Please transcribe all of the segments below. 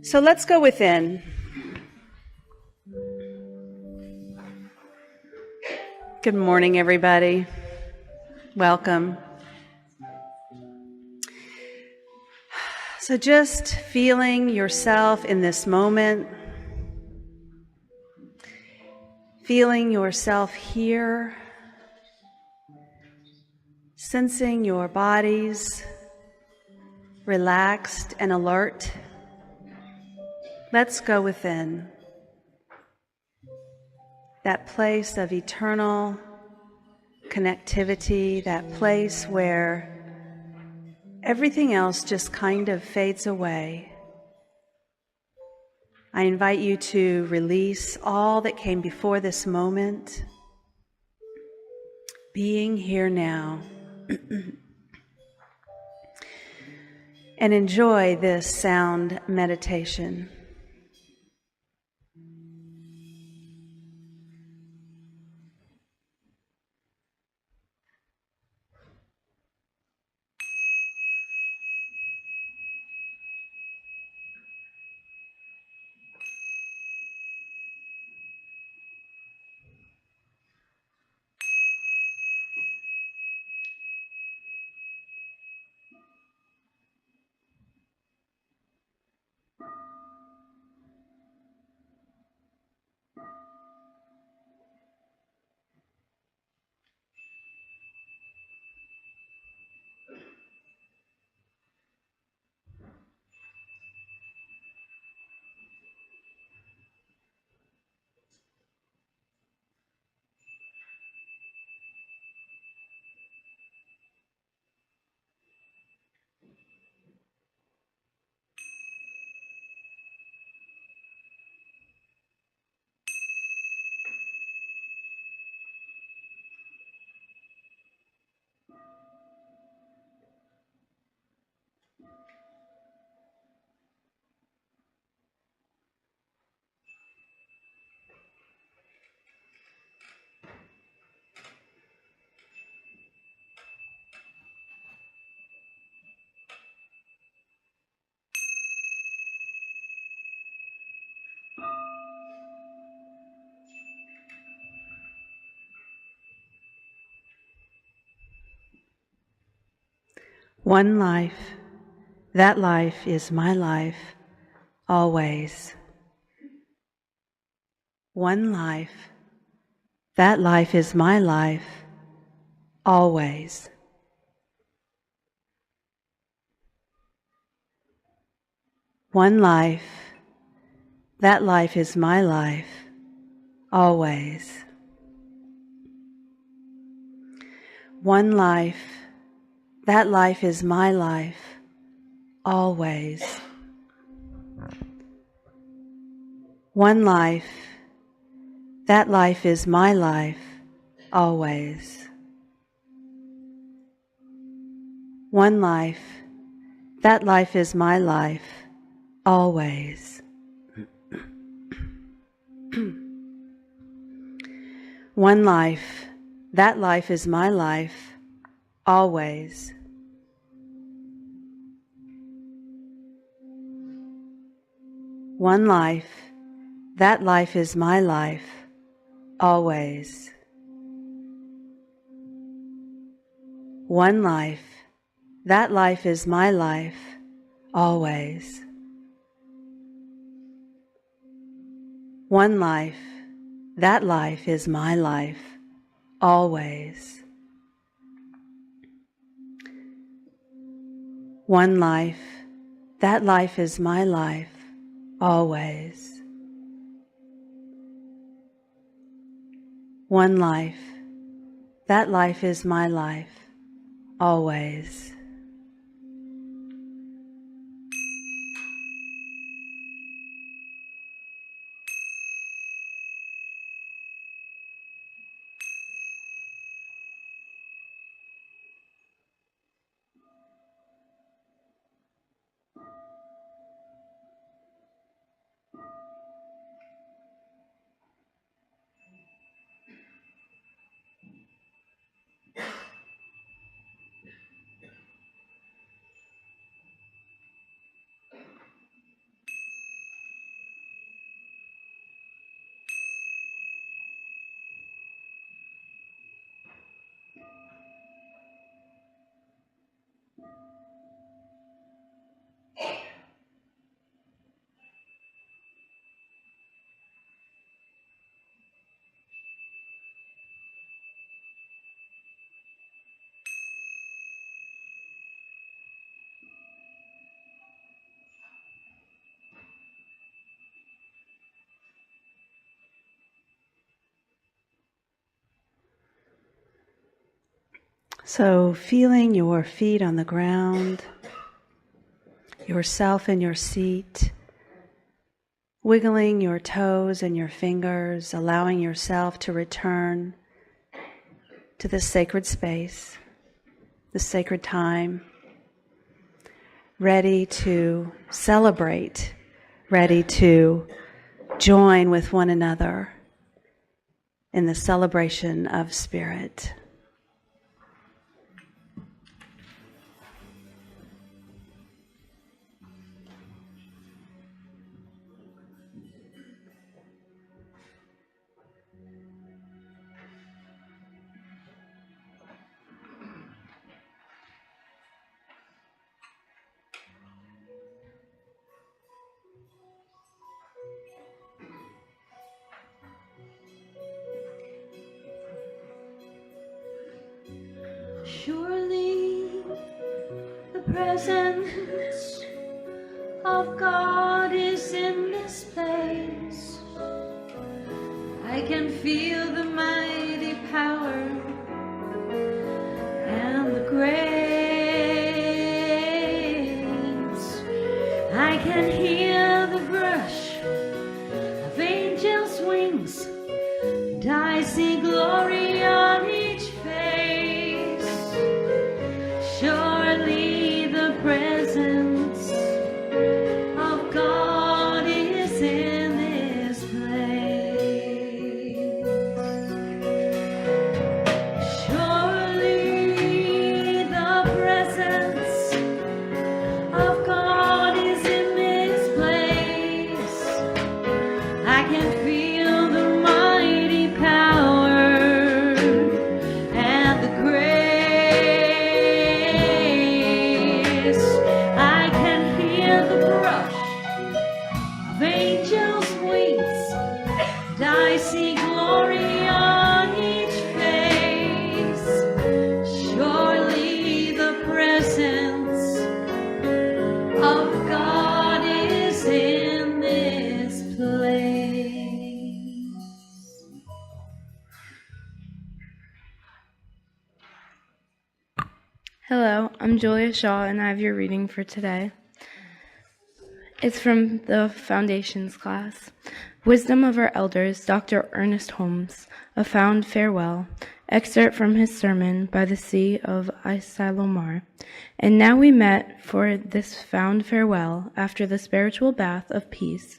So let's go within. Good morning, everybody. Welcome. So just feeling yourself in this moment, feeling yourself here, sensing your bodies relaxed and alert. Let's go within. That place of eternal connectivity, that place where everything else just kind of fades away. I invite you to release all that came before this moment, being here now, and enjoy this sound meditation. One life, that life is my life, always. One life, that life is my life, always. One life, that life is my life, always. One life, that life is my life, always. One life, that life is my life, always. One life, that life is my life, always. One life, that life is my life, always. One life, that life is my life, always. One life, that life is my life, always. One life, that life is my life, always. One life, that life is my life, always. One life, that life is my life, always. So feeling your feet on the ground, yourself in your seat, wiggling your toes and your fingers, allowing yourself to return to this sacred space, this sacred time, ready to celebrate, ready to join with one another in the celebration of spirit. Surely the presence of God is in this place. I can feel the mighty power and the grace. I can hear the brush of angels' wings, and I see glory on each face. Surely the presence of God is in this place. Surely the presence of God is in this place. I can feel the mighty power and the grace. I can hear the brush of angels' wings, and I see glory on each face. Surely the presence of God is in this place. Hello, I'm Julia Shaw, and I have your reading for today. It's from the Foundations class. Wisdom of Our Elders, Dr. Ernest Holmes, A Fond Farewell, excerpt from his sermon by the Sea of Isilomar. And now we met for this fond farewell after the spiritual bath of peace,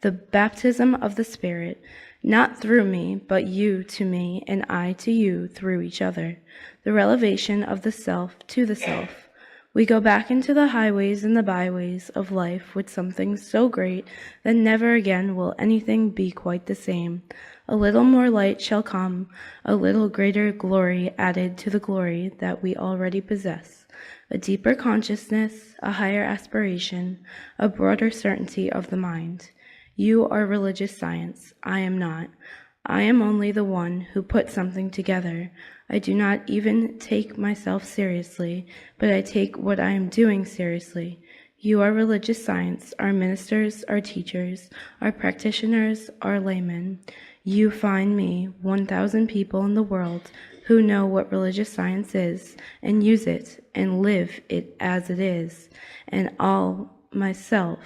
the baptism of the Spirit, not through me, but you to me, and I to you through each other, the relevation of the self to the self. We go back into the highways and the byways of life with something so great that never again will anything be quite the same. A little more light shall come, a little greater glory added to the glory that we already possess, a deeper consciousness, a higher aspiration, a broader certainty of the mind. You are religious science. I am not. I am only the one who put something together. I do not even take myself seriously, but I take what I am doing seriously. You are religious science, our ministers, our teachers, our practitioners, our laymen. You find me 1,000 people in the world who know what religious science is and use it and live it as it is, and all myself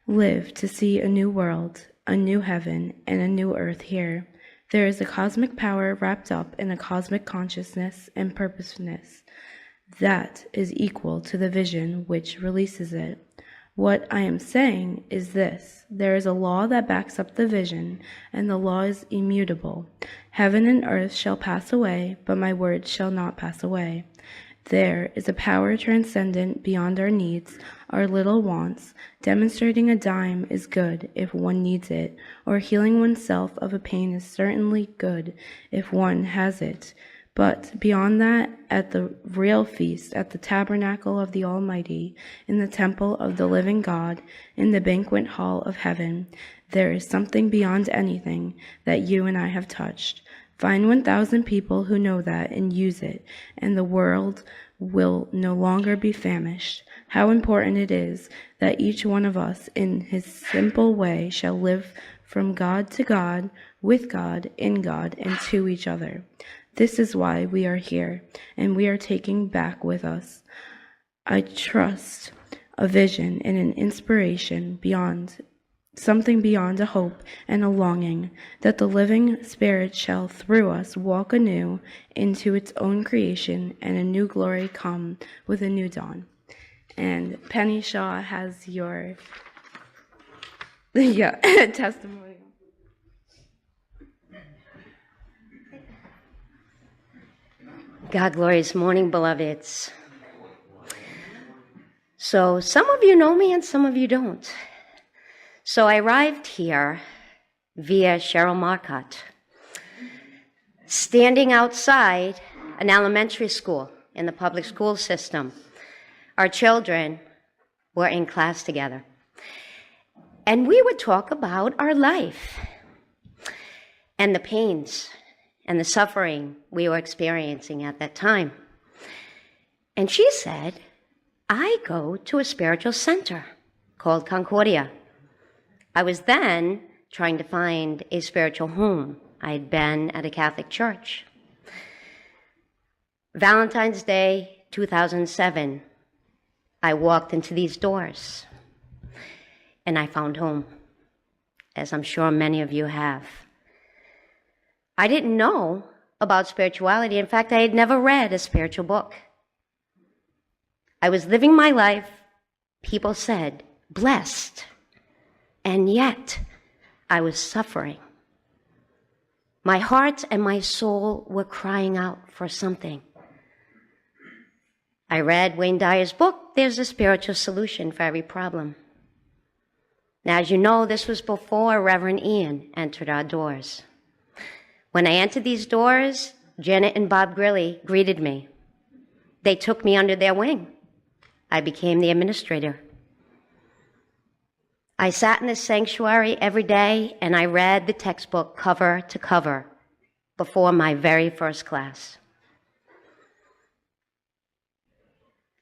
live to see a new world, a new heaven, and a new earth here. There is a cosmic power wrapped up in a cosmic consciousness and purposeness that is equal to the vision which releases it. What I am saying is this: there is a law that backs up the vision, and the law is immutable. Heaven and earth shall pass away, but my words shall not pass away. There is a power transcendent beyond our needs, our little wants, demonstrating a dime is good if one needs it, or healing oneself of a pain is certainly good if one has it. But beyond that, at the real feast, at the tabernacle of the Almighty, in the temple of the living God, in the banquet hall of heaven, there is something beyond anything that you and I have touched. Find 1,000 people who know that and use it, and the world will no longer be famished. How important it is that each one of us, in his simple way, shall live from God to God, with God, in God, and to each other. This is why we are here, and we are taking back with us, I trust, a vision and an inspiration beyond, something beyond a hope and a longing, that the living Spirit shall through us walk anew into its own creation, and a new glory come with a new dawn. And Penny Shaw has your testimony. God, glorious morning, beloveds. So some of you know me and some of you don't. So I arrived here via Cheryl Marcotte, standing outside an elementary school in the public school system. Our children were in class together. And we would talk about our life and the pains and the suffering we were experiencing at that time. And she said, I go to a spiritual center called Concordia. I was then trying to find a spiritual home. I'd been at a Catholic church. Valentine's Day, 2007, I walked into these doors and I found home, as I'm sure many of you have. I didn't know about spirituality. In fact, I had never read a spiritual book. I was living my life, people said, blessed, and yet I was suffering. My heart and my soul were crying out for something. I read Wayne Dyer's book, There's a Spiritual Solution for Every Problem. Now, as you know, this was before Reverend Ian entered our doors. When I entered these doors, Janet and Bob Grilly greeted me. They took me under their wing. I became the administrator. I sat in the sanctuary every day and I read the textbook cover to cover before my very first class.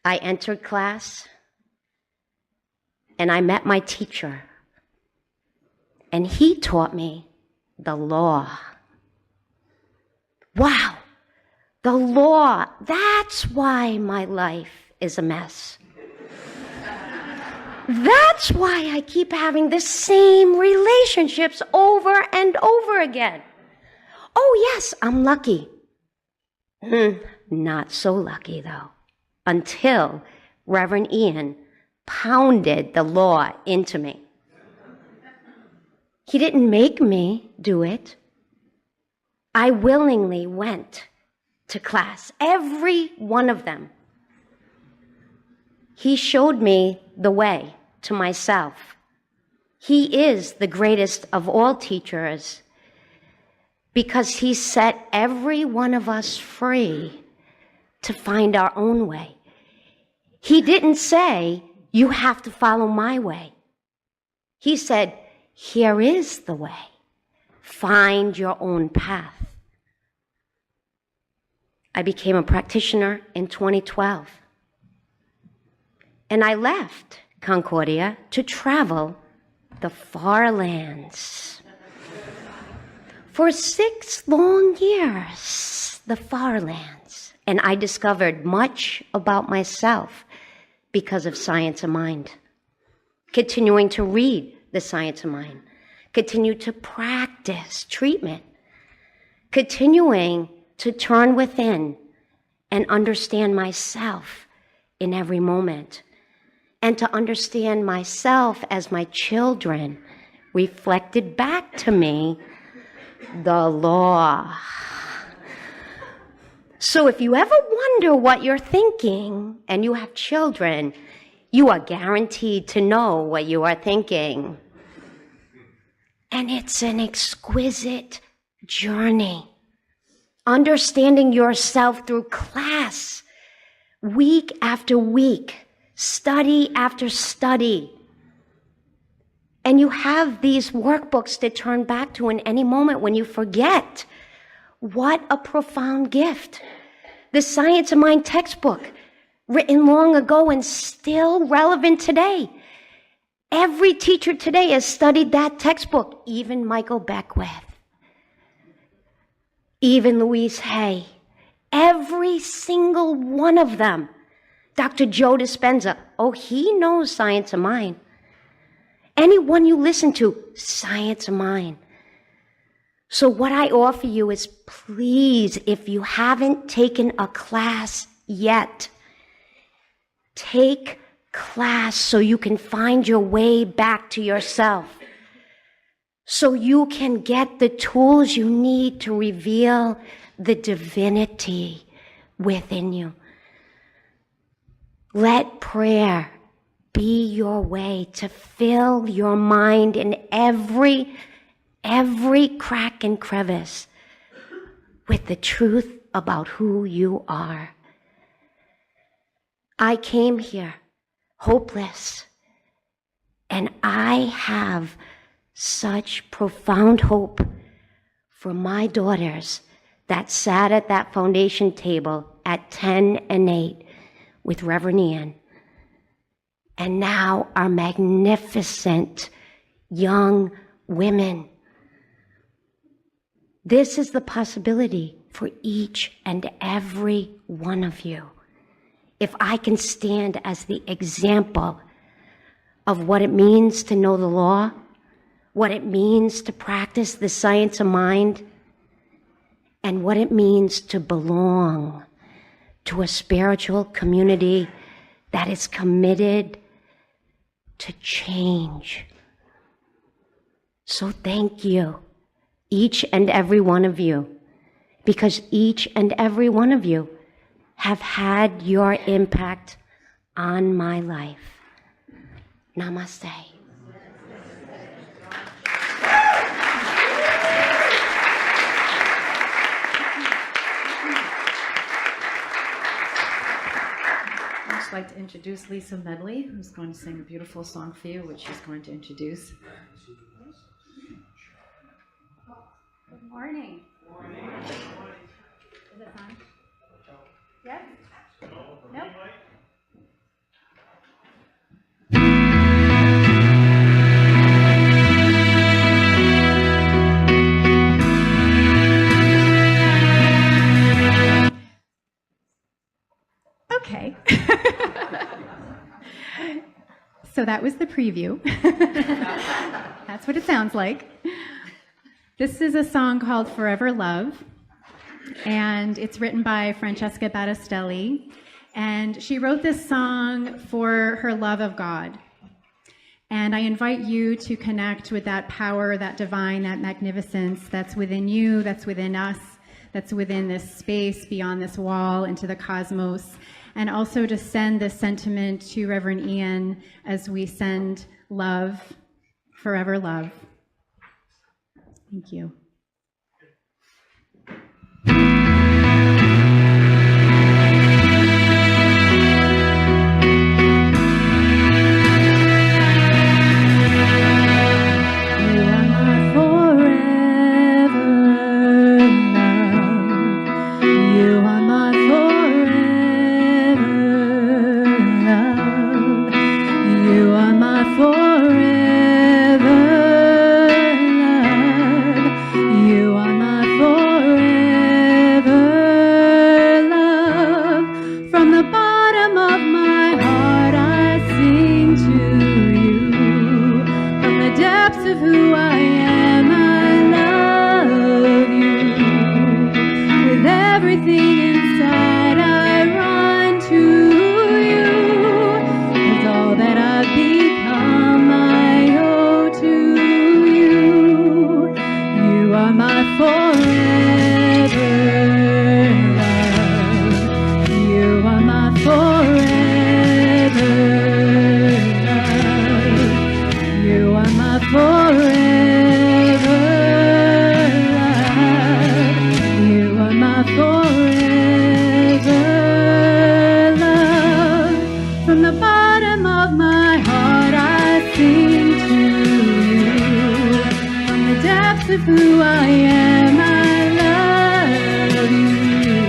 I entered class and I met my teacher, and he taught me the law. Wow, the law, that's why my life is a mess. That's why I keep having the same relationships over and over again. Oh yes, I'm lucky. Not so lucky though, until Reverend Ian pounded the law into me. He didn't make me do it. I willingly went to class, every one of them. He showed me the way to myself. He is the greatest of all teachers because he set every one of us free to find our own way. He didn't say, you have to follow my way. He said, here is the way. Find your own path. I became a practitioner in 2012. And I left Concordia to travel the far lands. For 6 long years, the far lands. And I discovered much about myself because of Science of Mind. Continuing to read the Science of Mind. Continue to practice treatment. Continuing to turn within and understand myself in every moment. And to understand myself as my children reflected back to me the law. So if you ever wonder what you're thinking and you have children, you are guaranteed to know what you are thinking. And it's an exquisite journey. understanding yourself through class, week after week, study after study. And you have these workbooks to turn back to in any moment when you forget. What a profound gift. The Science of Mind textbook, written long ago and still relevant today. Every teacher today has studied that textbook, even Michael Beckwith, even Louise Hay. Every single one of them. Dr. Joe Dispenza, oh, he knows Science of Mind. Anyone you listen to, Science of Mind. So what I offer you is, please, if you haven't taken a class yet, take class so you can find your way back to yourself, so you can get the tools you need to reveal the divinity within you. Let prayer be your way to fill your mind in every crack and crevice with the truth about who you are. I came here hopeless, and I have such profound hope for my daughters that sat at that foundation table at 10 and 8 with Reverend Ian, and now are magnificent young women. This is the possibility for each and every one of you. If I can stand as the example of what it means to know the law, what it means to practice the science of mind, and what it means to belong to a spiritual community that is committed to change. So thank you, each and every one of you, because each and every one of you have had your impact on my life. Namaste. I'd just like to introduce Lisa Medley, who's going to sing a beautiful song for you, which she's going to introduce. Good morning. Is it fine? Yes? Nope. Okay. So that was the preview. That's what it sounds like. This is a song called Forever Love, and it's written by Francesca Battistelli, and she wrote this song for her love of God. And I invite you to connect with that power, that divine, that magnificence that's within you, that's within us, that's within this space, beyond this wall, into the cosmos, and also to send this sentiment to Reverend Ian as we send love, forever love. Thank you. who I am, I love you.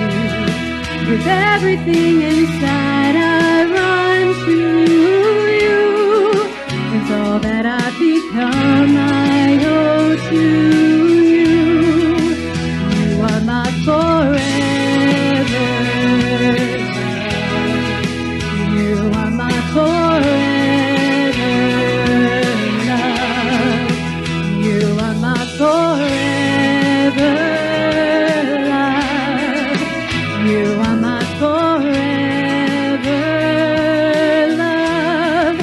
With everything inside, I run to you. With all that I've become, I owe to you. You are my forever love. You are my forever love. You are my forever love. You are my forever love.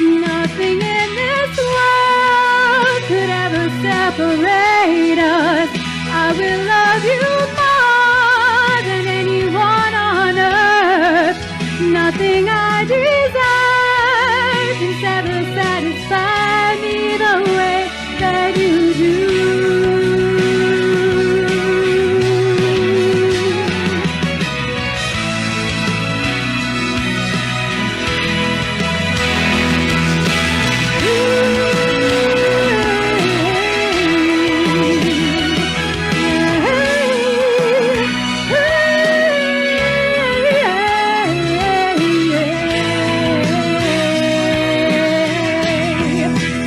Nothing in this world could ever separate us. I will love you more than anyone on earth. Nothing I desire can ever satisfy me the way that you do.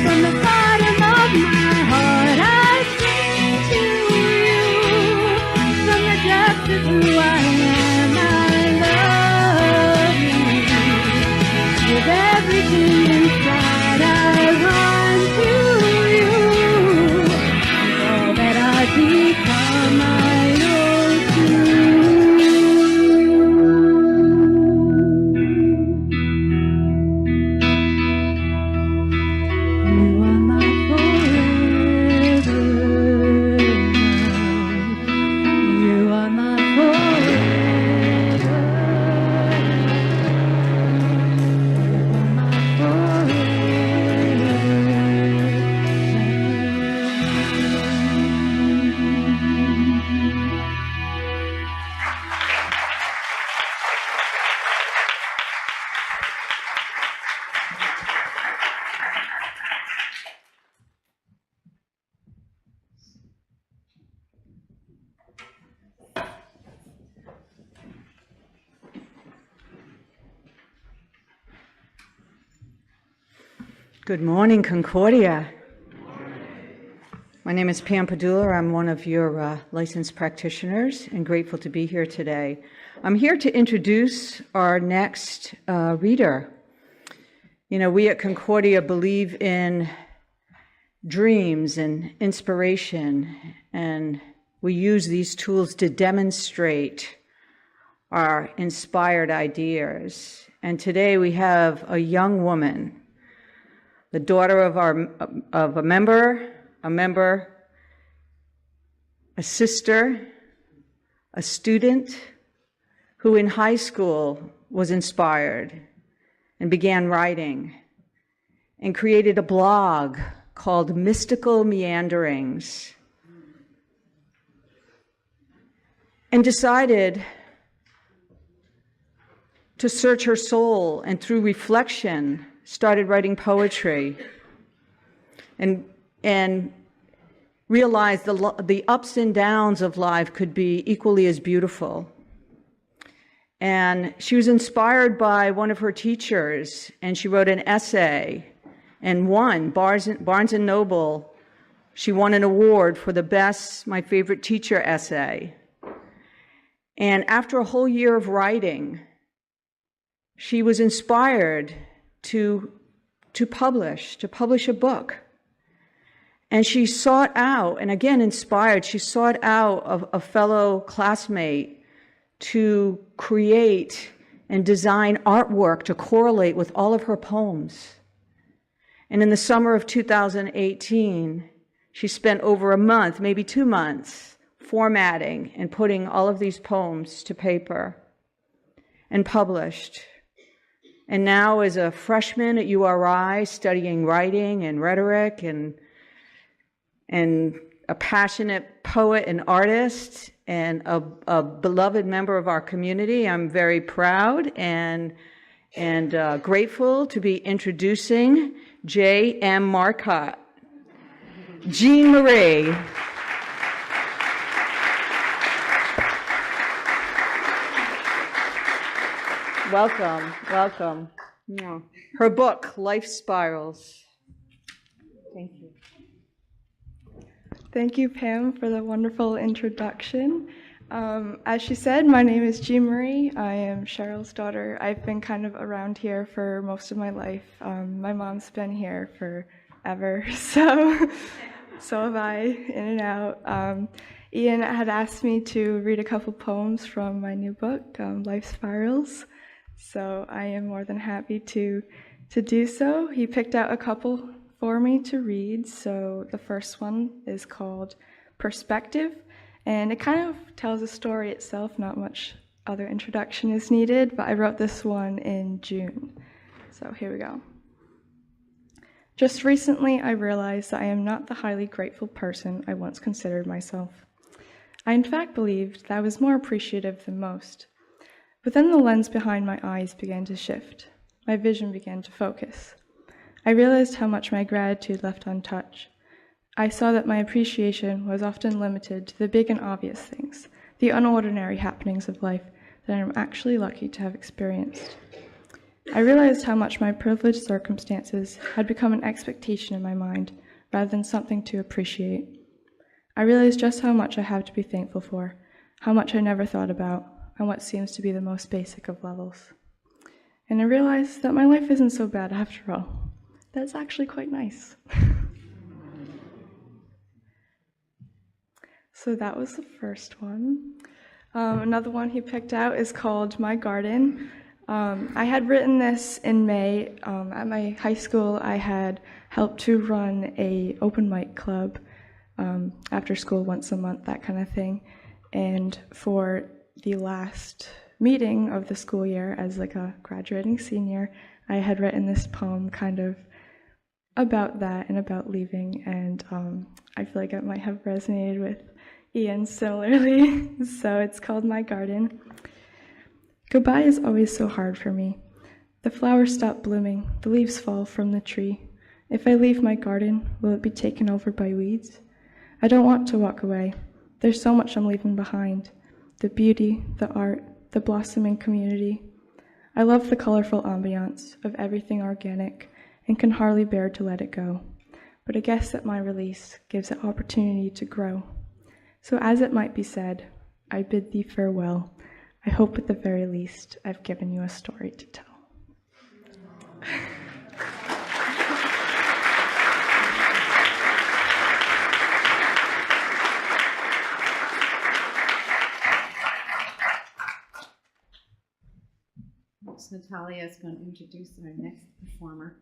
From the bottom of my heart, I sing to you. From the depths of who I am, I love you. With everything inside, I run to you. All that I've become, I owe to you. You are my forever love. You are my forever. You are my forever. Good morning, Concordia. My name is Pam Padula. I'm one of your licensed practitioners and grateful to be here today. I'm here to introduce our next reader. You know, we at Concordia believe in dreams and inspiration, and we use these tools to demonstrate our inspired ideas. And today we have a young woman, the daughter of a member, a sister, a student who in high school was inspired and began writing and created a blog called Mystical Meanderings and decided to search her soul, and through reflection started writing poetry and realized the ups and downs of life could be equally as beautiful. And she was inspired by one of her teachers, and she wrote an essay and won Barnes & Noble. She won an award for the best My Favorite Teacher essay. And after a whole year of writing, she was inspired to publish a book. And she sought out, and again inspired, she sought out a fellow classmate to create and design artwork to correlate with all of her poems. And in the summer of 2018, she spent over a month, maybe 2 months, formatting and putting all of these poems to paper and published. And now as a freshman at URI, studying writing and rhetoric and a passionate poet and artist and a beloved member of our community, I'm very proud and grateful to be introducing J.M. Marcotte. Jean Marie. Welcome, welcome. Yeah. Her book, Life Spirals. Thank you. Thank you, Pam, for the wonderful introduction. As she said, my name is Jean Marie. I am Cheryl's daughter. I've been kind of around here for most of my life. My mom's been here forever, so have I, in and out. Ian had asked me to read a couple poems from my new book, Life Spirals, so I am more than happy to do so. He picked out a couple for me to read. So the first one is called Perspective, and it kind of tells a story itself. Not much other introduction is needed, but I wrote this one in June. So here we go. Just recently, I realized that I am not the highly grateful person I once considered myself. I in fact believed that I was more appreciative than most. But then the lens behind my eyes began to shift. My vision began to focus. I realized how much my gratitude left untouched. I saw that my appreciation was often limited to the big and obvious things, the unordinary happenings of life that I am actually lucky to have experienced. I realized how much my privileged circumstances had become an expectation in my mind rather than something to appreciate. I realized just how much I have to be thankful for, how much I never thought about, and what seems to be the most basic of levels. And I realized that my life isn't so bad after all. That's actually quite nice. So that was the first one. Another one he picked out is called My Garden. I had written this in May. At my high school, I had helped to run a open mic club after school once a month, that kind of thing. And for the last meeting of the school year as like a graduating senior, I had written this poem kind of about that and about leaving, and I feel like it might have resonated with Ian similarly. So it's called My Garden. Goodbye is always so hard for me. The flowers stop blooming, the leaves fall from the tree. If I leave my garden, will it be taken over by weeds? I don't want to walk away. There's so much I'm leaving behind. The beauty, the art, the blossoming community. I love the colorful ambiance of everything organic, and can hardly bear to let it go. But I guess that my release gives it opportunity to grow. So as it might be said, I bid thee farewell. I hope at the very least I've given you a story to tell. Natalia is going to introduce our next performer.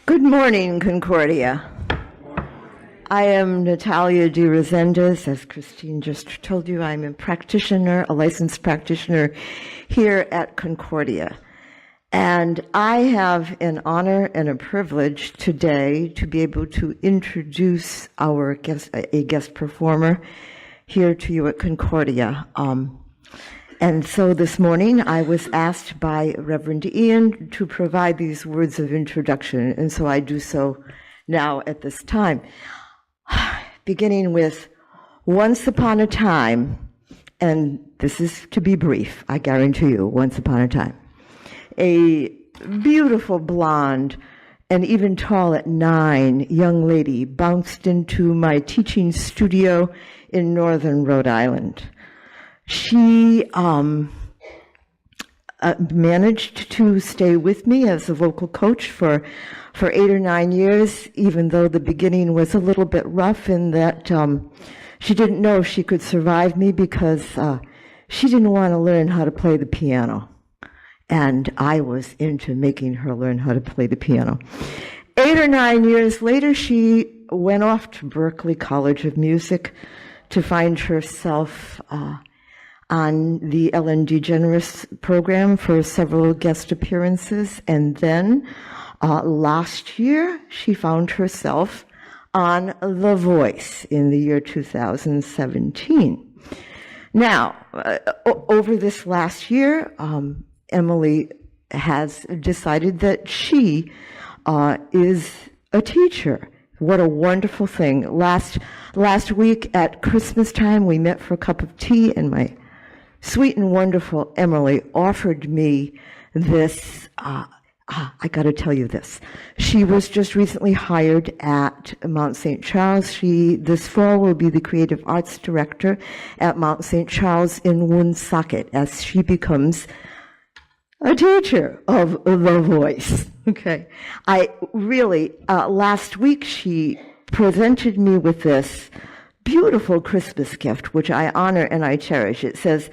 Good morning, Concordia. I am Natalia de Resendez. As Christine just told you, I'm a practitioner, a licensed practitioner here at Concordia. And I have an honor and a privilege today to be able to introduce a guest performer here to you at Concordia. And so this morning I was asked by Reverend Ian to provide these words of introduction, and so I do so now at this time. Beginning with once upon a time, and this is to be brief, I guarantee you, once upon a time, a beautiful blonde and even tall at 9 young lady bounced into my teaching studio in northern Rhode Island. She managed to stay with me as a vocal coach for 8 or 9 years, even though the beginning was a little bit rough in that she didn't know if she could survive me because she didn't want to learn how to play the piano. And I was into making her learn how to play the piano. 8 or 9 years later, she went off to Berklee College of Music to find herself on the Ellen DeGeneres program for several guest appearances. And then last year, she found herself on The Voice in the year 2017. Now, over this last year, Emily has decided that she is a teacher What a wonderful thing. Last week at Christmas time, we met for a cup of tea, and my sweet and wonderful Emily offered me this. I got to tell you this. She was just recently hired at Mount St. Charles. She, this fall, will be the creative arts director at Mount St. Charles in Woonsocket as she becomes a teacher of the voice. Okay. I really, last week she presented me with this beautiful Christmas gift, which I honor and I cherish. It says,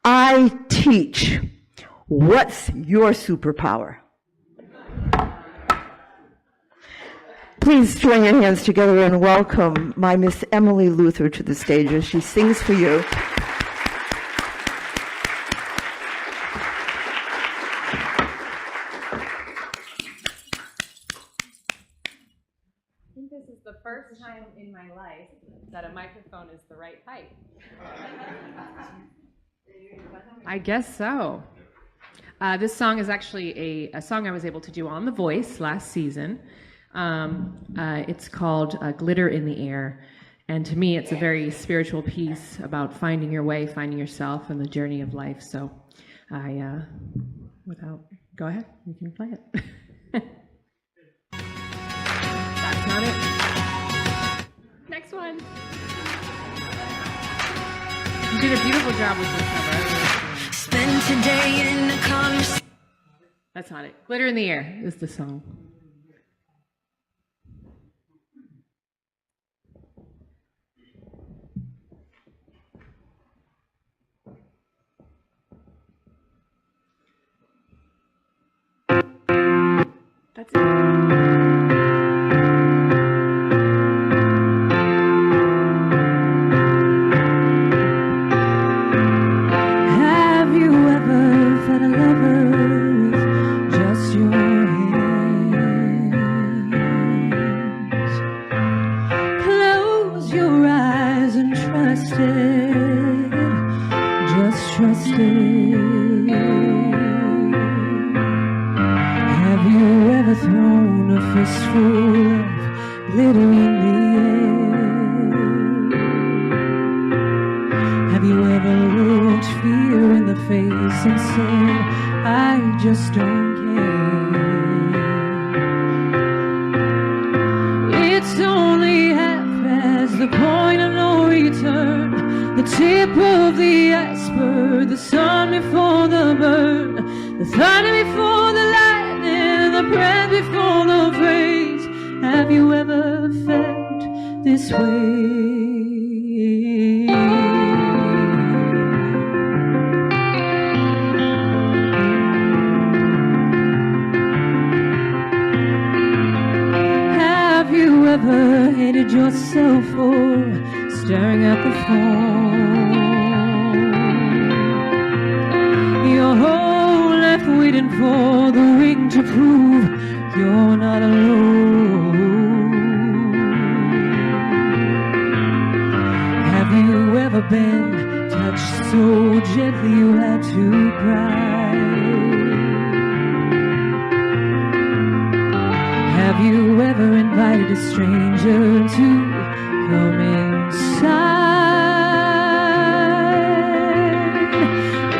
I teach. What's your superpower? Please join your hands together and welcome my Miss Emily Luther to the stage as she sings for you. I think this is the first time in my life that a microphone is the right height. I guess so. This song is actually a song I was able to do on The Voice last season. It's called Glitter in the Air. And to me, it's a very spiritual piece about finding your way, finding yourself, and the journey of life. So go ahead, you can play it. That's not it. Next one. You did a beautiful job with this cover. Spend today in a conversation. That's not it. Glitter in the Air is the song. That's it. Have you ever felt a lover with just your hands? Close your eyes and trust it, just trust it. Have you ever thrown a fistful of glitter in the air? Have you ever looked fear in the face and said, I just don't care? It's only half past the point of no return, the tip of the iceberg, the sun before the burn, the thunder before the lightning, the breath before the phrase. Have you ever felt this way? Have you ever hated yourself for staring at the phone? Your whole life waiting for the ring to prove you're not alone. Have you ever been touched so gently you had to cry? Have you ever invited a stranger to come inside?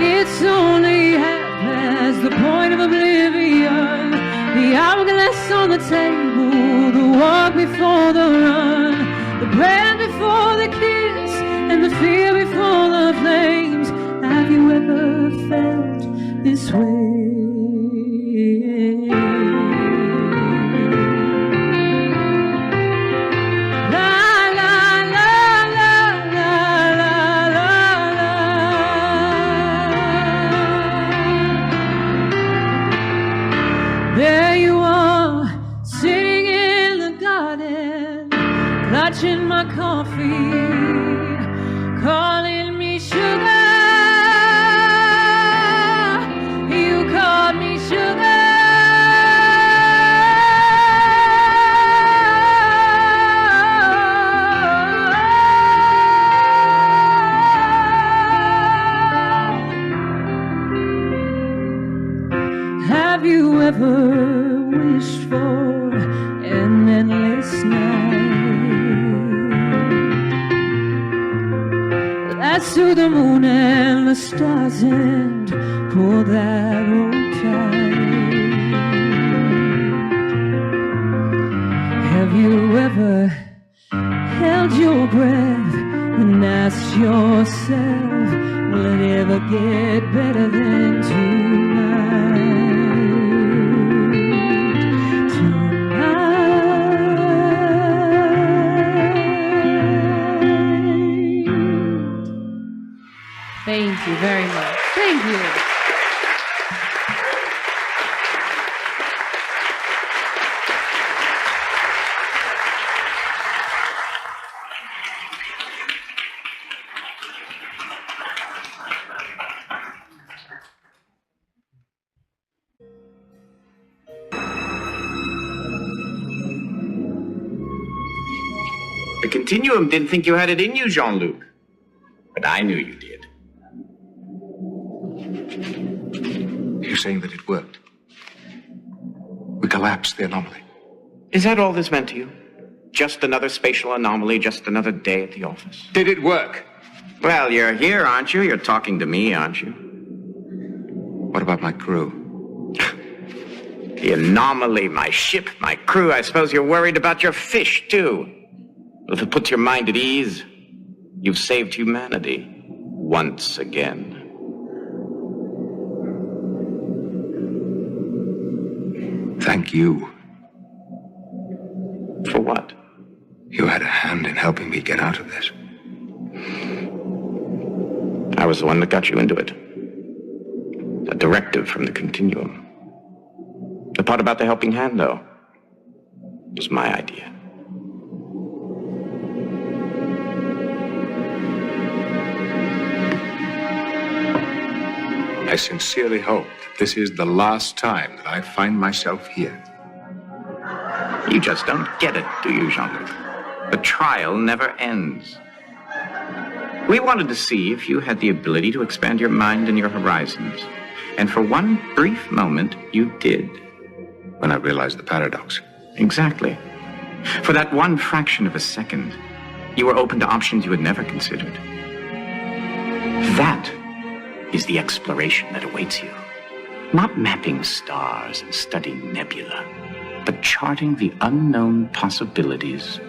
It's only half past the point of oblivion, the hourglass on the table, the walk before the run, the breath before the kiss, and the fear before the flames. Have you ever felt this way? There you are, sitting in the garden, clutching my coffee, calling me sugar. You called me sugar. Have you ever wished for an endless night? to the moon and the stars and pull that rope tight. Have you ever held your breath and asked yourself, will it ever get better than tonight? Thank you very much. Thank you. The Continuum didn't think you had it in you, Jean-Luc. But I knew you did. You're saying that it worked? We collapsed the anomaly. Is that all this meant to you? Just another spatial anomaly, just another day at the office? Did it work? Well, you're here, aren't you? You're talking to me, aren't you? What about my crew? The anomaly, my ship, my crew. I suppose you're worried about your fish, too. Well, if it puts your mind at ease, you've saved humanity once again. Thank you. For what? You had a hand in helping me get out of this. I was the one that got you into it. A directive from the Continuum. The part about the helping hand, though, was my idea. I sincerely hope that this is the last time that I find myself here. You just don't get it, do you, Jean-Luc? The trial never ends. We wanted to see if you had the ability to expand your mind and your horizons. And for one brief moment, you did. When I realized the paradox. Exactly. For that one fraction of a second, you were open to options you had never considered. That is the exploration that awaits you. Not mapping stars and studying nebula, but charting the unknown possibilities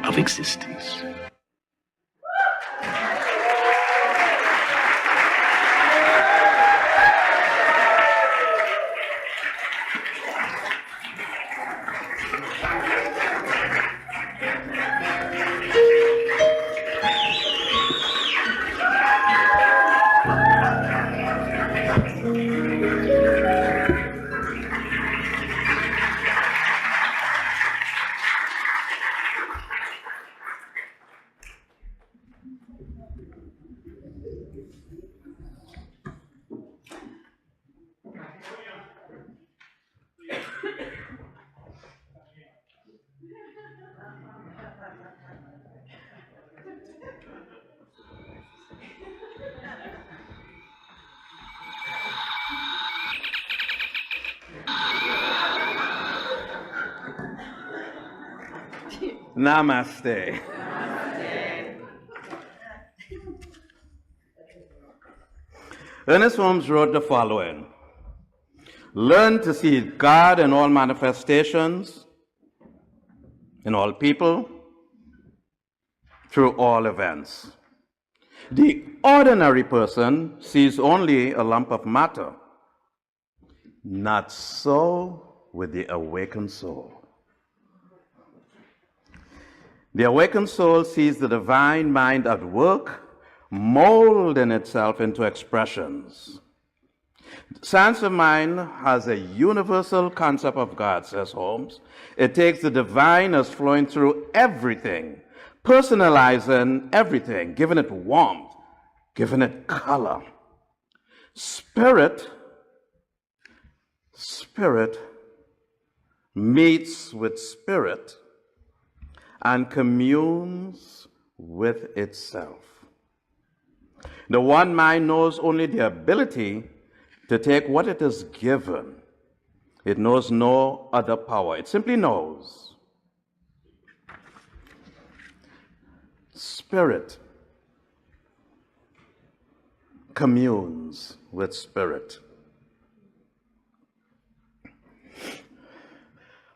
of existence. Namaste. Ernest Holmes wrote the following: learn to see God in all manifestations, in all people, through all events. The ordinary person sees only a lump of matter. Not so with the awakened soul. The awakened soul sees the divine mind at work, molding itself into expressions. Science of mind has a universal concept of God, says Holmes. It takes the divine as flowing through everything, personalizing everything, giving it warmth, giving it color. Spirit meets with spirit and communes with itself. The one mind knows only the ability to take what it is given. It knows no other power. It simply knows. Spirit communes with spirit.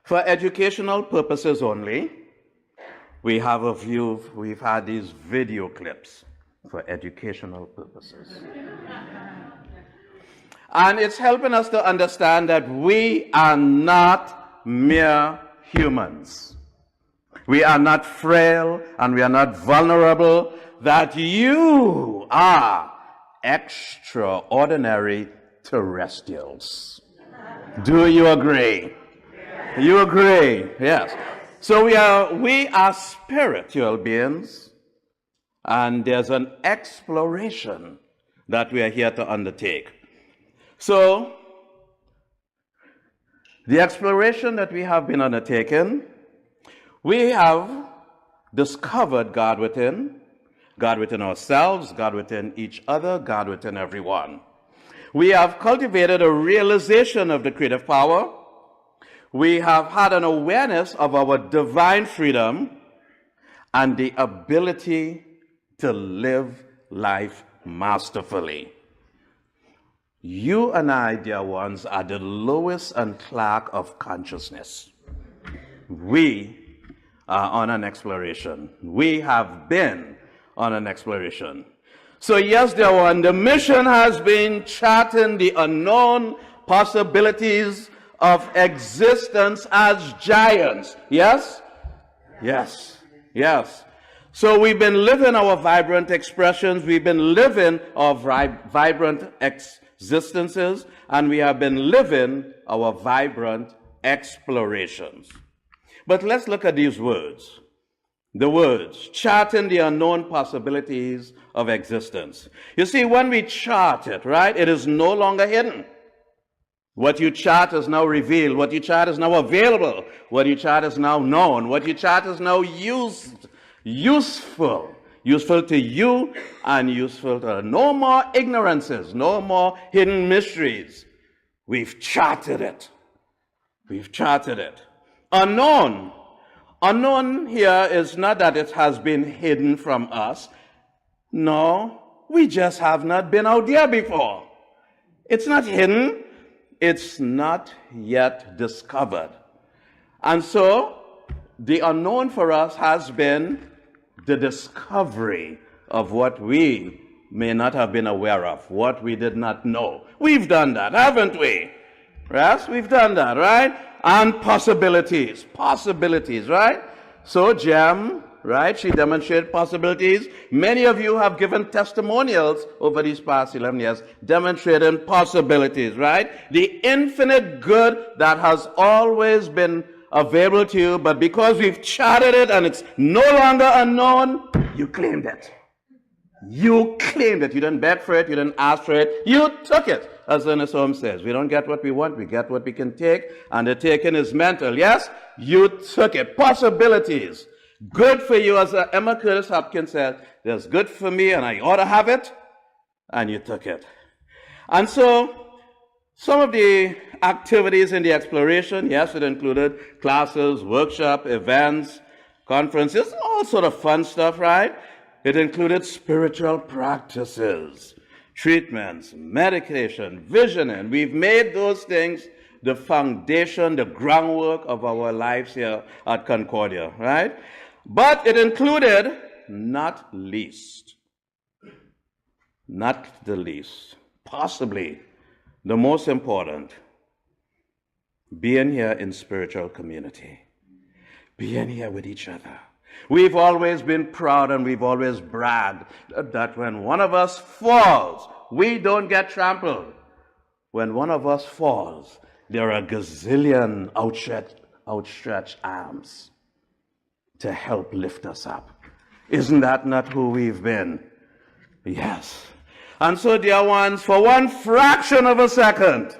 For educational purposes only, we've had these video clips for educational purposes. And it's helping us to understand that we are not mere humans. We are not frail and we are not vulnerable, that you are extraordinary terrestrials. Do you agree? You agree? Yes. So we are spiritual beings, and there's an exploration that we are here to undertake. So, the exploration that we have been undertaking, we have discovered God within ourselves, God within each other, God within everyone. We have cultivated a realization of the creative power. We have had an awareness of our divine freedom and the ability to live life masterfully. You and I, dear ones, are the Lewis and Clark of consciousness. We are on an exploration. We have been on an exploration. So yes, dear one, the mission has been charting the unknown possibilities of existence as giants. Yes? Yes. Yes. So we've been living our vibrant expressions. We've been living our vibrant existences, and we have been living our vibrant explorations. But let's look at these words. The words, charting the unknown possibilities of existence. You see, when we chart it, right, it is no longer hidden. What you chart is now revealed. What you chart is now available. What you chart is now known. What you chart is now useful. Useful to you and useful to no more ignorances, no more hidden mysteries. We've charted it. We've charted it. Unknown. Unknown here is not that it has been hidden from us. No, we just have not been out there before. It's not hidden. It's not yet discovered. And so, the unknown for us has been the discovery of what we may not have been aware of, what we did not know. We've done that, haven't we? Yes, we've done that, right? And possibilities, right? So Jem, right, she demonstrated possibilities. Many of you have given testimonials over these past 11 years, demonstrating possibilities, right? The infinite good that has always been available to you, but because we've charted it and it's no longer unknown, you claimed it. You claimed it. You didn't beg for it. You didn't ask for it. You took it. As Ernest Holmes says, we don't get what we want. We get what we can take. And the taking is mental. Yes? You took it. Possibilities. Good for you. As Emma Curtis Hopkins said, there's good for me and I ought to have it. And you took it. And so, some of the activities in the exploration, yes, it included classes, workshop, events, conferences, all sort of fun stuff, right? It included spiritual practices, treatments, medication, visioning. We've made those things the foundation, the groundwork of our lives here at Concordia, right? But it included, not the least, possibly the most important, being here in spiritual community, being here with each other. We've always been proud and we've always bragged that when one of us falls, we don't get trampled. When one of us falls, there are a gazillion outstretched arms to help lift us up. Isn't that not who we've been? Yes. And so, dear ones, for one fraction of a second,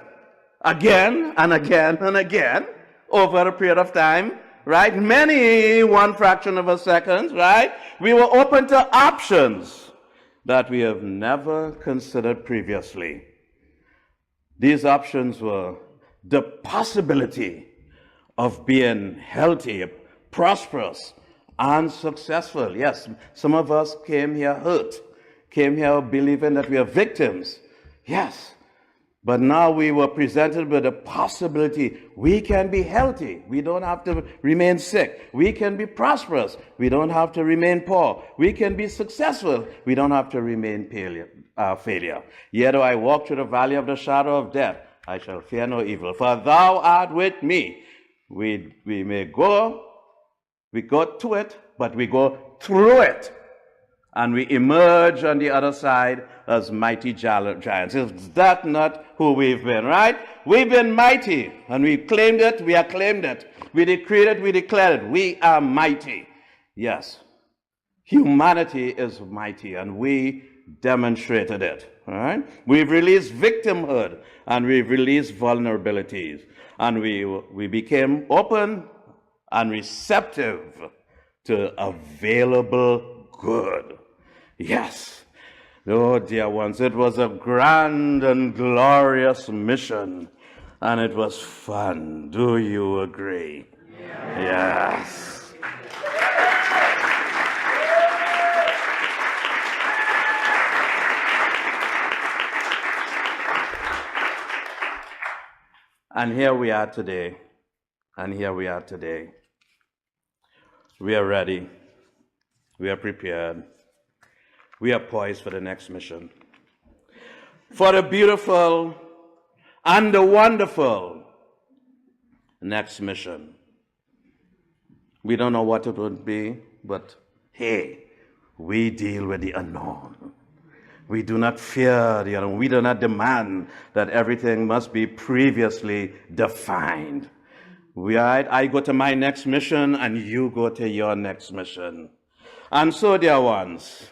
again and again and again, over a period of time, right? Many one fraction of a second, right? We were open to options that we have never considered previously. These options were the possibility of being healthy, prosperous, and successful. Yes, some of us came here hurt, came here believing that we are victims. Yes. But now we were presented with a possibility. We can be healthy. We don't have to remain sick. We can be prosperous. We don't have to remain poor. We can be successful. We don't have to remain failure. Yet though I walk through the valley of the shadow of death, I shall fear no evil. For thou art with me. We go to it, but we go through it. And we emerge on the other side as mighty giants. Is that not who we've been, right? We've been mighty, and we claimed it, we acclaimed it. We decreed it, we declared it. We are mighty. Yes. Humanity is mighty, and we demonstrated it. All right? We've released victimhood, and we've released vulnerabilities. And we became open and receptive to available good. Yes. Oh, dear ones, it was a grand and glorious mission, and it was fun. Do you agree? Yes. And here we are today. We are ready. We are prepared. We are poised for the next mission. For the beautiful and the wonderful next mission. We don't know what it would be, but hey, we deal with the unknown. We do not fear the unknown. We do not demand that everything must be previously defined. I go to my next mission and you go to your next mission. And so, dear ones,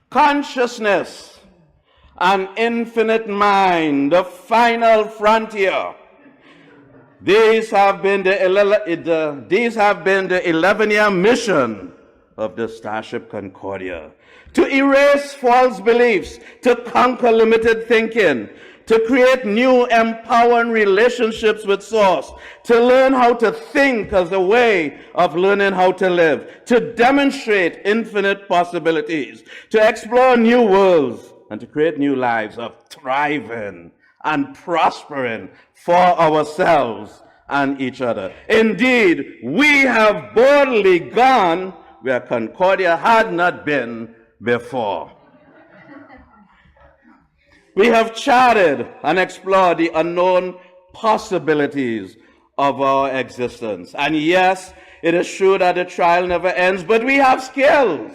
consciousness, an infinite mind, the final frontier. These have been the 11-year mission of the Starship Concordia. To erase false beliefs, to conquer limited thinking, to create new empowering relationships with Source, to learn how to think as a way of learning how to live, to demonstrate infinite possibilities, to explore new worlds, and to create new lives of thriving and prospering for ourselves and each other. Indeed, we have boldly gone where Concordia had not been before. We have charted and explored the unknown possibilities of our existence. And yes, it is true that the trial never ends, but we have skills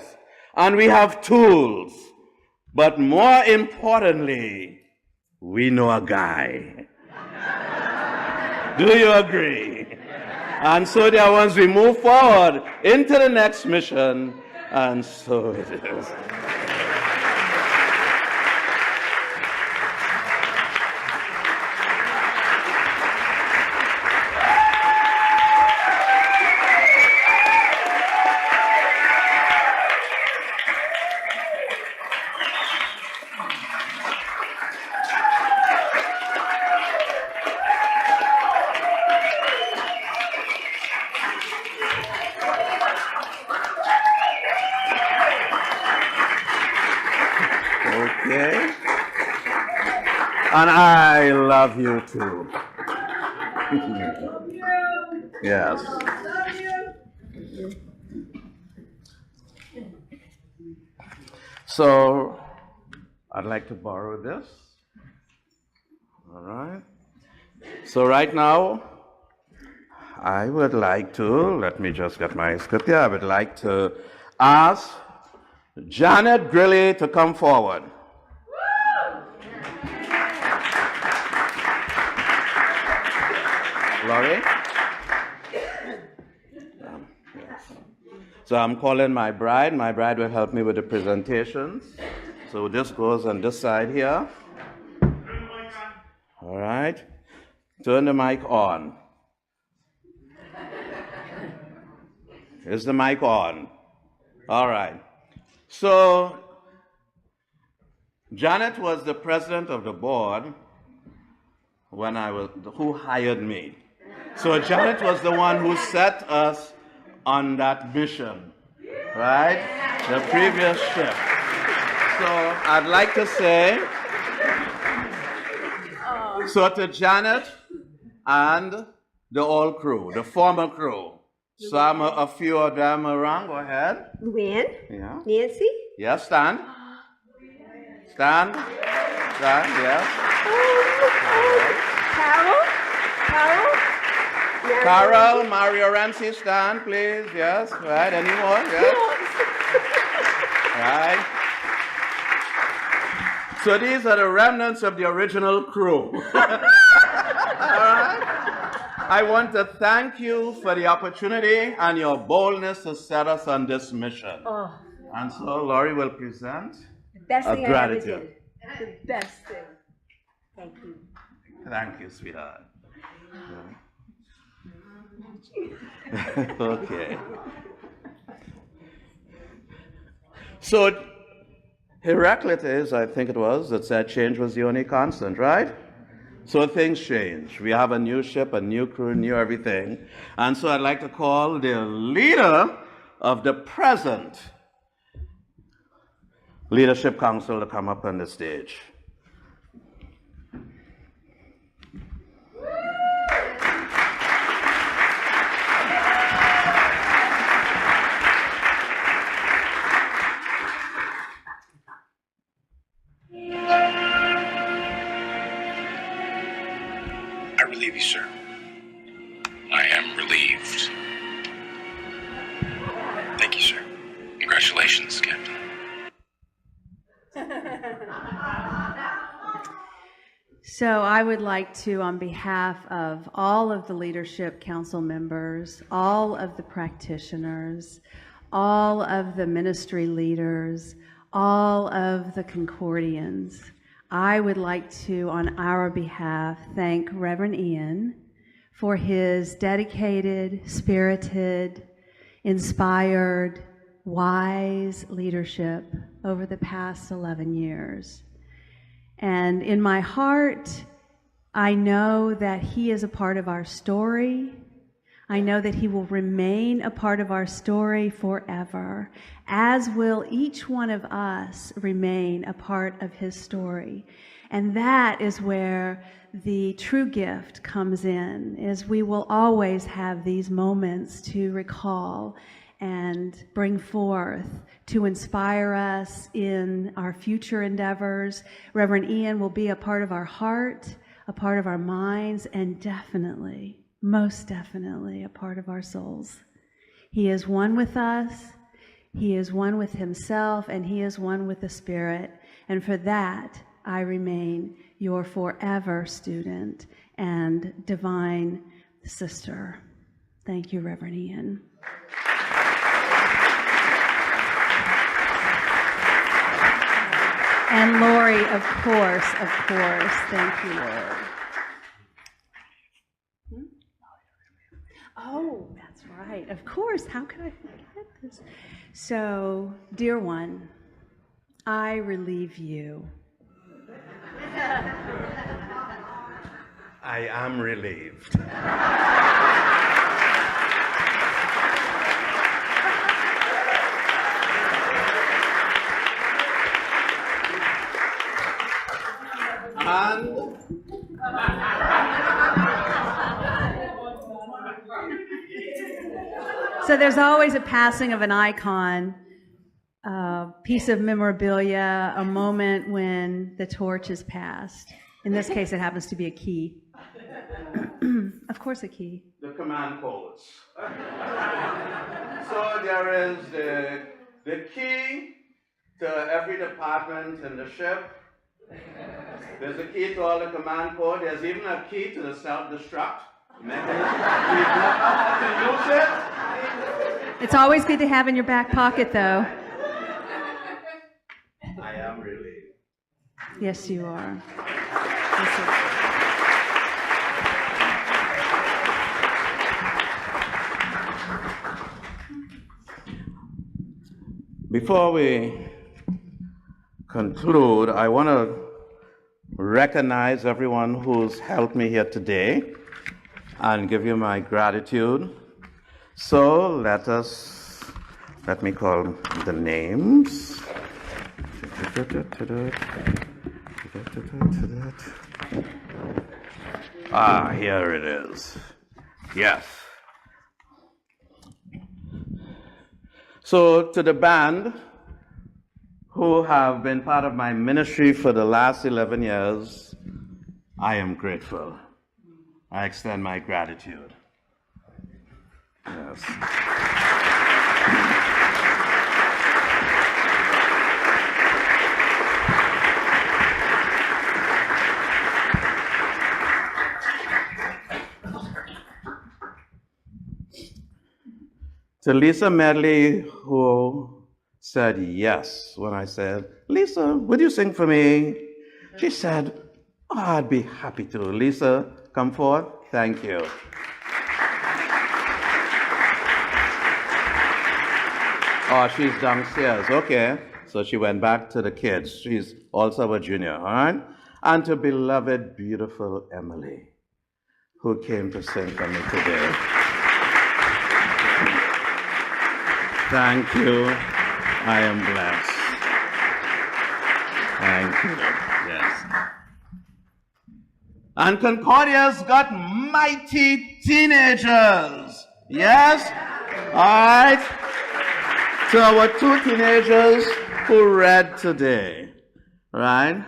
and we have tools. But more importantly, we know a guy. Do you agree? And so, dear ones, we move forward into the next mission, and so it is. And I love you too. Yes. So, I'd like to borrow this. All right. So right now, I would like to, let me just get my script here. I would like to ask Janet Grilly to come forward. Laurie? Yes. So I'm calling my bride. My bride will help me with the presentations. So this goes on this side here. All right. Turn the mic on. Is the mic on? All right. So Janet was the president of the board when who hired me. So Janet was the one who set us on that mission, right? The previous ship. So I'd like to say, so to Janet and the old crew, the former crew. Some, a few of them around. Go ahead. Luann? Yeah. Nancy? Yes, stand. Stand. Stand, yes. Carol? Carol, Mario Ramsey, stand, please. Yes, right. Any more? Yes. Right. So these are the remnants of the original crew. All right. I want to thank you for the opportunity and your boldness to set us on this mission. Oh. And so Laurie will present The best thing gratitude. I ever did. The best thing. Thank you. Thank you, sweetheart. Okay. So Heraclitus, I think it was, that said change was the only constant, right? So things change. We have a new ship, a new crew, new everything. And so I'd like to call the leader of the present Leadership Council to come up on the stage. I relieve you, sir. I am relieved. Thank you, sir. Congratulations, Captain. So I would like to, on behalf of all of the Leadership Council members, all of the practitioners, all of the ministry leaders, all of the Concordians, I would like to, on our behalf, thank Reverend Ian for his dedicated, spirited, inspired, wise leadership over the past 11 years. And in my heart, I know that he is a part of our story. I know that he will remain a part of our story forever, as will each one of us remain a part of his story. And that is where the true gift comes in, is we will always have these moments to recall and bring forth to inspire us in our future endeavors. Reverend Ian will be a part of our heart, a part of our minds, and definitely, most definitely, a part of our souls. He is one with us, he is one with himself, and he is one with the Spirit. And for that, I remain your forever student and divine sister. Thank you, Reverend Ian. And Lori, of course. Thank you, Lord. Oh, that's right. Of course. How could I forget this? So, dear one, I relieve you. I am relieved. And so there's always a passing of an icon, a piece of memorabilia, a moment when the torch is passed. In this case, it happens to be a key. Of course, a key. the command codes. So there is the key to every department in the ship. There's a key to all the command code. There's even a key to the self-destruct mechanism. To use it. It's always good to have in your back pocket, though. I am relieved. Yes, you are. Yes, you are. Before we conclude, I want to recognize everyone who's helped me here today and give you my gratitude. So let us Let me call the names. Ah, here it is. Yes. So, to the band who have been part of my ministry for the last 11 years, I am grateful. I extend my gratitude. Yes. To Lisa Medley, who said yes when I said, Lisa, would you sing for me? She said, oh, I'd be happy to. Lisa, come forward. Thank you. Oh, she's downstairs. Okay. So she went back to the kids. She's also a junior, all right? And to beloved, beautiful Emily, who came to sing for me today. Thank you. I am blessed. Thank you. Yes. And Concordia's got mighty teenagers. Yes? All right. To our two teenagers who read today. Right?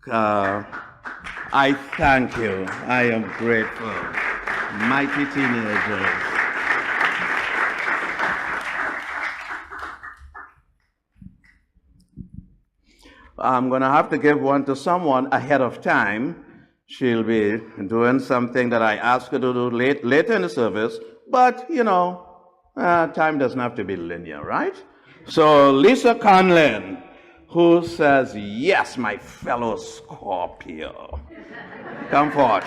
I thank you. I am grateful. Mighty teenagers. I'm going to have to give one to someone ahead of time. She'll be doing something that I asked her to do later in the service, but, you know, time doesn't have to be linear, right? So Lisa Conlin, who says, yes, my fellow Scorpio. Come forward.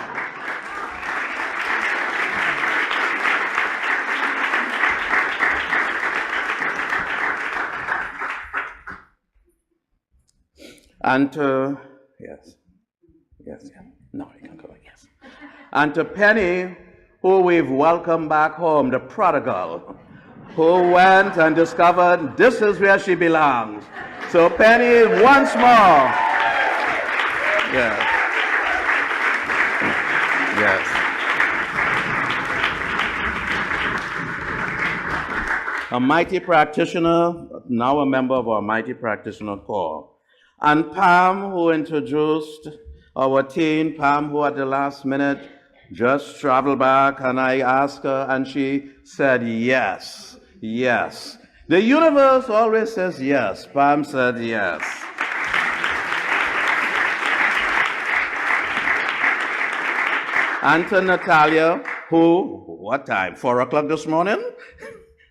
And to, yes, no, you can go, yes. And to Penny, who we've welcomed back home, the prodigal, who went and discovered this is where she belongs. So Penny, once more. Yes. Yes. A mighty practitioner, now a member of our mighty practitioner corps. And Pam, who introduced our teen, Pam, who at the last minute just traveled back, and I asked her, and she said yes, yes. The universe always says yes. Pam said yes. And to Natalia, who, what time? 4 o'clock this morning?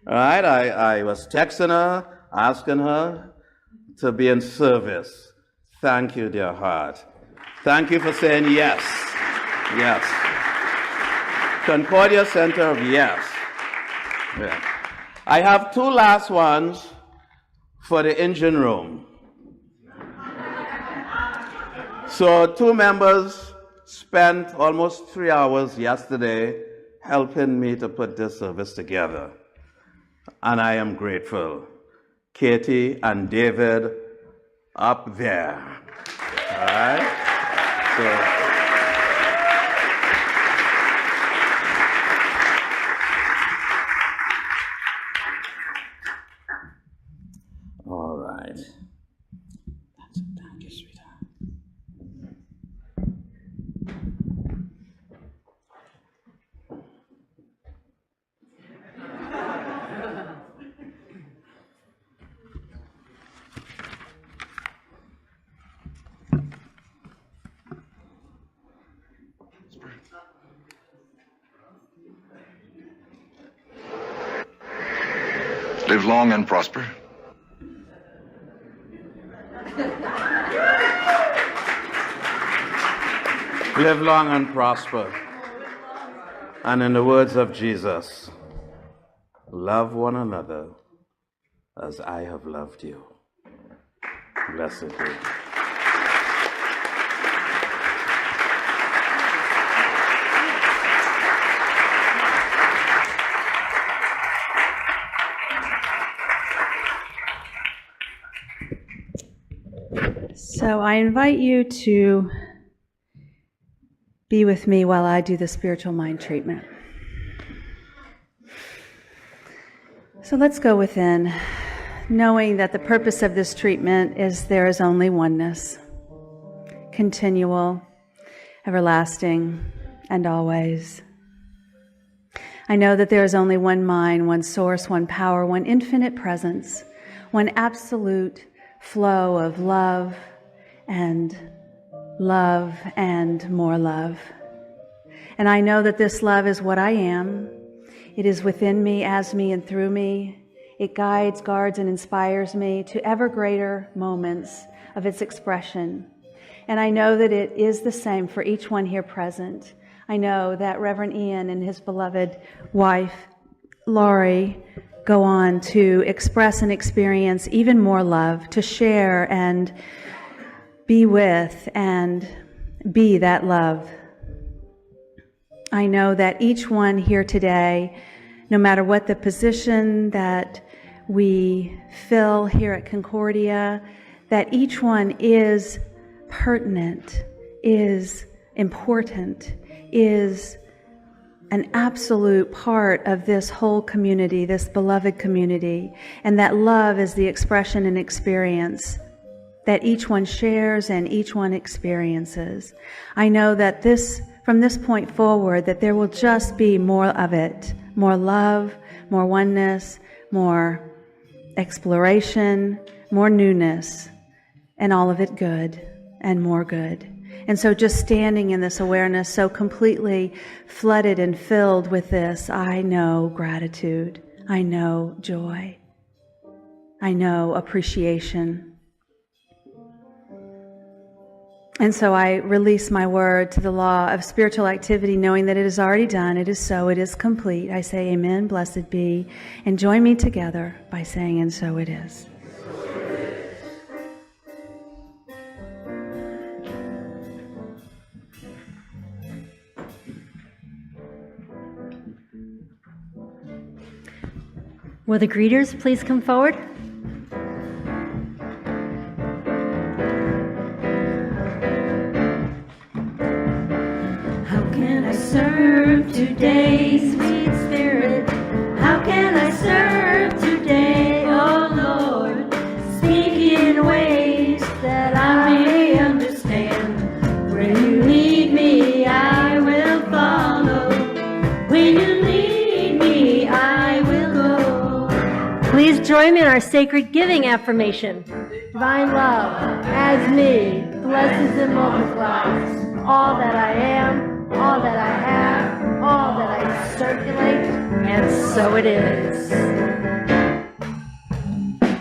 All right, I was texting her, asking her to be in service. Thank you, dear heart. Thank you for saying yes. Yes. Concordia Center of yes. Yeah. I have two last ones for the engine room. So 2 members spent almost 3 hours yesterday helping me to put this service together. And I am grateful. Katie and David up there. All right? All right. Thank you, sweetheart. Live long and prosper. Live long and prosper. And in the words of Jesus, love one another as I have loved you. Blessed be. So I invite you to be with me while I do the spiritual mind treatment. So let's go within, knowing that the purpose of this treatment is there is only oneness, continual, everlasting, and always. I know that there is only one mind, one source, one power, one infinite presence, one absolute flow of love and more love. And I know that this love is what I am. It is within me, as me, and through me. It guides, guards, and inspires me to ever greater moments of its expression. And I know that it is the same for each one here present. I know that Reverend Ian and his beloved wife, Laurie, go on to express and experience even more love, to share and be with and be that love. I know that each one here today, no matter what the position that we fill here at Concordia, that each one is pertinent, is important, is an absolute part of this whole community, this beloved community, and that love is the expression and experience that each one shares and each one experiences. I know that from this point forward, that there will just be more of it, more love, more oneness, more exploration, more newness, and all of it good and more good. And so just standing in this awareness, so completely flooded and filled with this, I know gratitude, I know joy, I know appreciation. And so I release my word to the law of spiritual activity, knowing that it is already done, it is so, it is complete. I say amen, blessed be, and join me together by saying, and so it is. Will the greeters please come forward? How can I serve today, sweet Spirit? How can I serve today, oh Lord? Speak in ways that I may understand. Where you lead me, I will follow. When you lead me, I will go. Please join me in our sacred giving affirmation. Divine love, as me, blesses and multiplies all that I am, all that I have, all that I circulate, and so it is.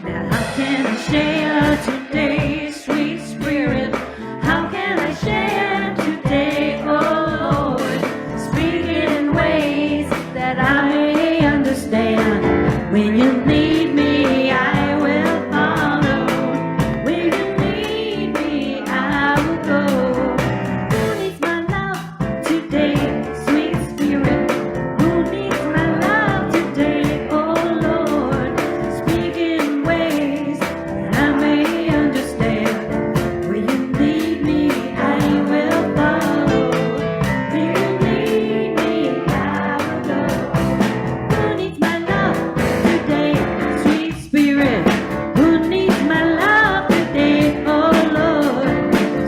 Now how can I share today, sweet Spirit? How can I share today, oh Lord? Speak in ways that I may understand. When you lead me, I will follow. When you lead me, I will go. Who needs my love today, sweet Spirit? Who needs my love today, oh Lord? Speak in ways that I may understand. When you lead me, I will follow. When you lead me, I will go. Who needs my love today, sweet Spirit? Who needs my love today, oh Lord?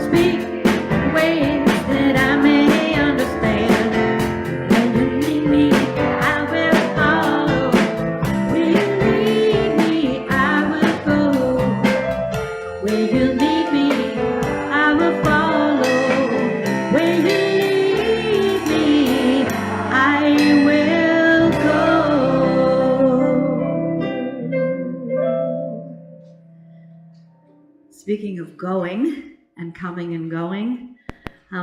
Speak in ways that I may understand. When you lead me, I will follow. When you lead me, I will go. When you lead me, I will follow. When you lead me, I will go. Speaking of going and coming and going,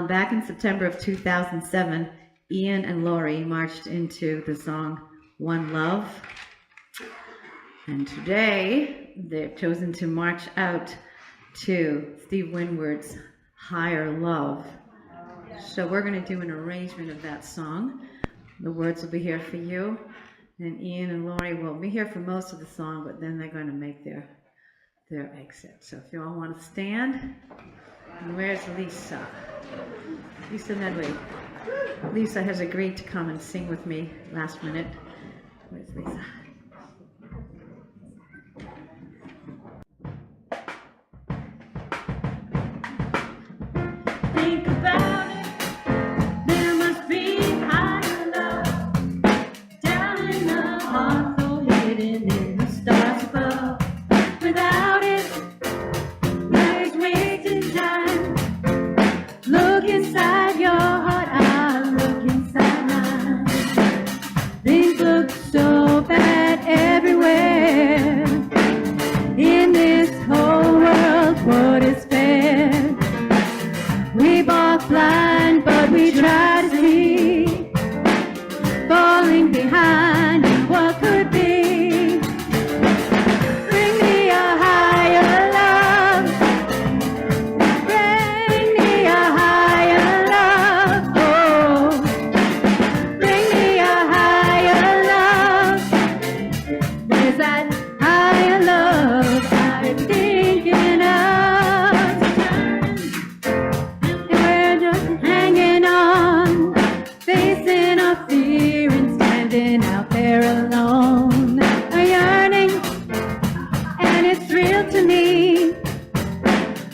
back in September of 2007, Ian and Laurie marched into the song One Love. And today, they've chosen to march out to Steve Winward's Higher Love. So we're going to do an arrangement of that song. The words will be here for you. And Ian and Laurie will be here for most of the song, but then they're going to make their their exit. So if you all want to stand, and where's Lisa? Lisa Medley. Lisa has agreed to come and sing with me last minute. Where's Lisa? Think about it. There must be higher love down in the heart, so hidden in the stars above. Without it, there's wasting time. Look inside your heart, I look inside mine. Things look so bad everywhere. In this whole world, what is fair? We walk blind, but we try to see. Falling behind in what could be. Bring me a higher love. Bring me a higher love. Oh, bring me a higher love. There's that higher love I'm thinking of. We're just hanging on, facing our fear and standing out there alone. A yearning, and it's real to me.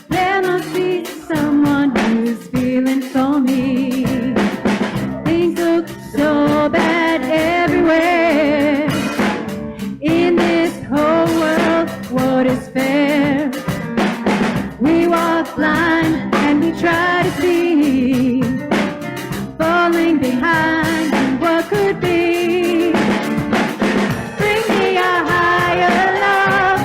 There must be someone who's feeling for me. Things look so bad everywhere. In this whole world, what is fair? We walk blind and we try to see. Falling behind in what could be. Bring me a higher love.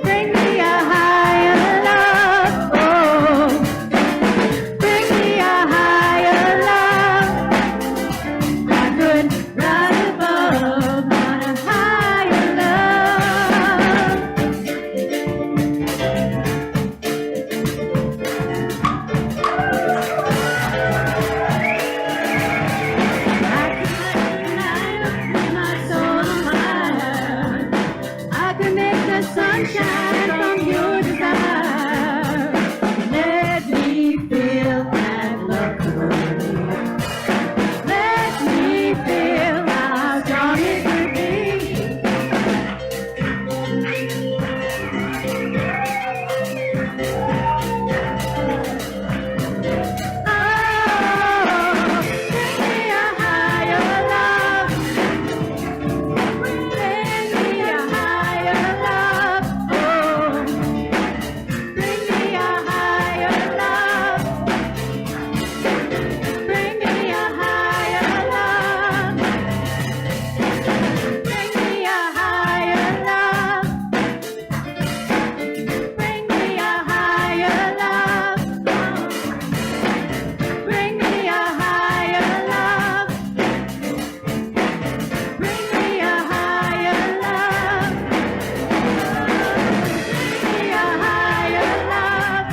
Bring me a higher love. Oh, bring me a higher love. I could rise above on a higher love. I could make the sunshine from your desire. Let me feel that love. Let me feel how strong it could be. Oh, bring me a higher love. Bring me a higher love. Oh, bring me a higher love. Bring me a higher love. Bring me a higher love. Bring me a higher love. Bring me a higher love. Bring me a higher love. Bring me a higher love.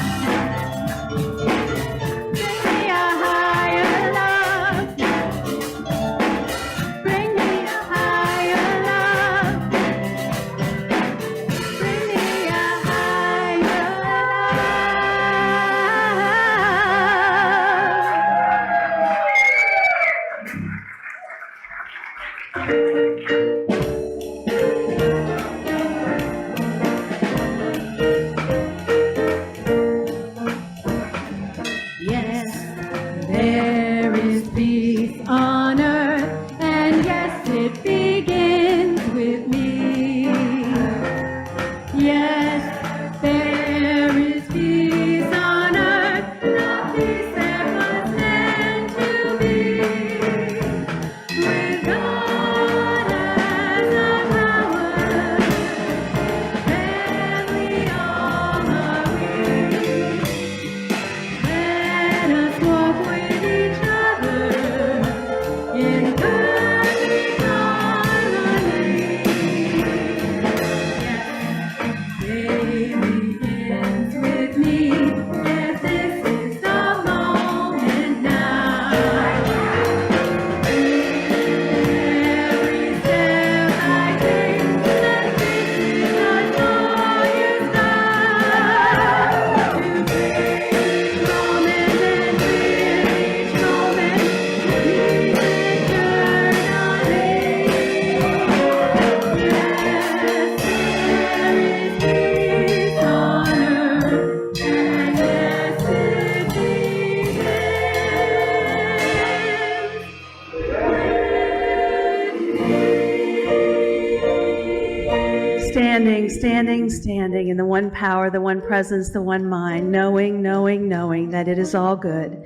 Bring me a higher love. Bring me a higher love. Bring me a Yes, there is peace on earth, and yes, it begins with me. Yes, there is peace on earth, the peace that was meant to be. With God as our power, then we all agree. Let us walk with each other in perfect harmony. standing, standing, standing in the one power, the one presence, the one mind, knowing that it is all good.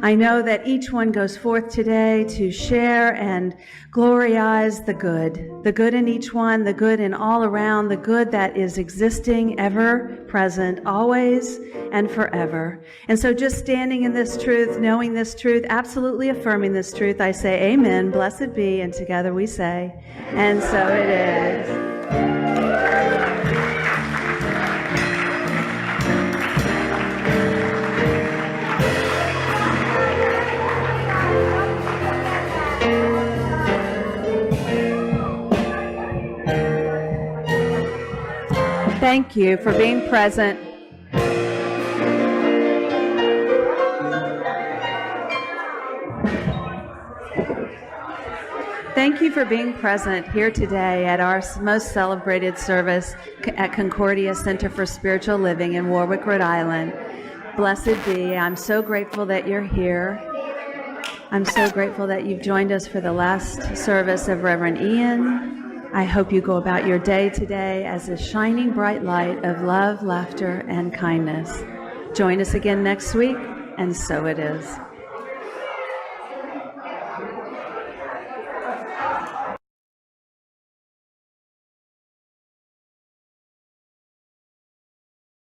I know that each one goes forth today to share and glorize the good in each one, the good in all around, the good that is existing, ever present, always and forever. And so just standing in this truth, knowing this truth, absolutely affirming this truth, I say amen, blessed be, and together we say, and so it is. Thank you for being present. Thank you for being present here today at our most celebrated service at Concordia Center for Spiritual Living in Warwick, Rhode Island. Blessed be. I'm so grateful that you're here. I'm so grateful that you've joined us for the last service of Reverend Ian. I hope you go about your day today as a shining bright light of love, laughter, and kindness. Join us again next week, and so it is.